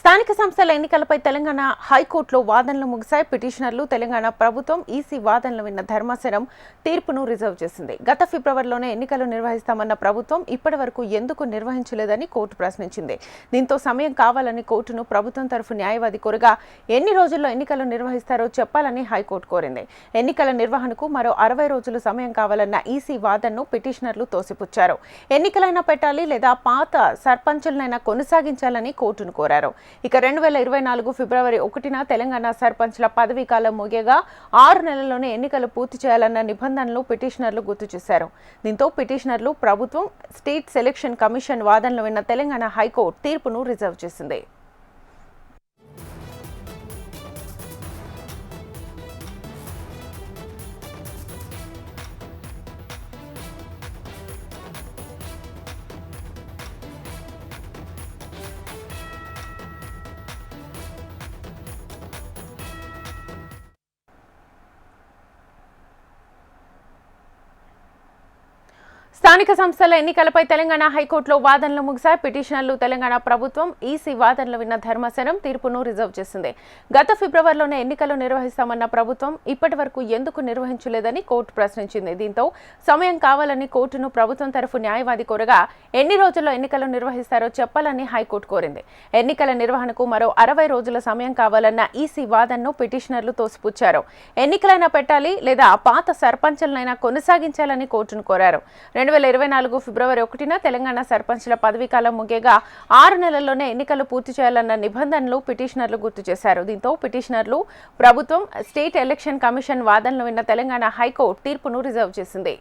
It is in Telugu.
స్థానిక సంస్థల ఎన్నికలపై తెలంగాణ హైకోర్టులో వాదనలు ముగిశాయి. పిటిషనర్లు తెలంగాణ ప్రభుత్వం ఈసీ వాదనలు విన్న ధర్మాసనం తీర్పును రిజర్వ్ చేసింది. గత ఫిబ్రవరిలోనే ఎన్నికలు నిర్వహిస్తామన్న ప్రభుత్వం ఇప్పటి వరకు ఎందుకు నిర్వహించలేదని కోర్టు ప్రశ్నించింది. దీంతో సమయం కావాలని కోర్టును ప్రభుత్వం తరఫు న్యాయవాది కోరగా ఎన్ని రోజుల్లో ఎన్నికలు నిర్వహిస్తారో చెప్పాలని హైకోర్టు కోరింది. ఎన్నికల నిర్వహణకు మరో 60 రోజులు సమయం కావాలన్న ఈసీ వాదనను పిటిషనర్లు తోసిపుచ్చారు. ఎన్నికలైనా పెట్టాలి లేదా పాత సర్పంచులనైనా కొనసాగించాలని కోర్టును కోరారు. ఇక 2024 ఫిబ్రవరి 1న తెలంగాణ సర్పంచ్ల పదవీ కాలం ముగియగా 6 నెలల్లోనే ఎన్నికలు పూర్తి చేయాలన్న నిబంధనలు పిటిషనర్లు గుర్తు చేశారు. దీంతో పిటిషనర్లు ప్రభుత్వం స్టేట్ సెలక్షన్ కమిషన్ వాదనలు విన్న తెలంగాణ హైకోర్టు తీర్పును రిజర్వ్ చేసింది. స్థానిక సంస్థల ఎన్నికలపై తెలంగాణ హైకోర్టులో వాదనలు ముగిశాయి. పిటిషనర్లు తెలంగాణ ప్రభుత్వం ఈసీ వాదనలు విన్న ధర్మాసనం తీర్పును రిజర్వ్ చేసింది. గత ఫిబ్రవరిలోనే ఎన్నికలు నిర్వహిస్తామన్న ప్రభుత్వం ఇప్పటి వరకు ఎందుకు నిర్వహించలేదని కోర్టు ప్రశ్నించింది. దీంతో సమయం కావాలని కోర్టును ప్రభుత్వం తరఫు న్యాయవాది కోరగా ఎన్ని రోజుల్లో ఎన్నికలు నిర్వహిస్తారో చెప్పాలని హైకోర్టు కోరింది. ఎన్నికల నిర్వహణకు మరో 60 రోజుల సమయం కావాలన్న ఈసీ వాదనను పిటిషనర్లు తోసిపుచ్చారు. ఎన్నికలైనా పెట్టాలి లేదా పాత సర్పంచులనైనా కొనసాగించాలని కోర్టును కోరారు. 2024 ఫిబ్రవరి 1న తెలంగాణ సర్పంచ్ల పదవీకాలం ముగియగా 6 నెలల్లోనే ఎన్నికలు పూర్తి చేయాలన్న నిబంధనలు పిటిషనర్లు గుర్తు చేశారు. దీంతో పిటిషనర్లు ప్రభుత్వం స్టేట్ ఎలక్షన్ కమిషన్ వాదనలు విన్న తెలంగాణ హైకోర్టు తీర్పును రిజర్వ్ చేసింది.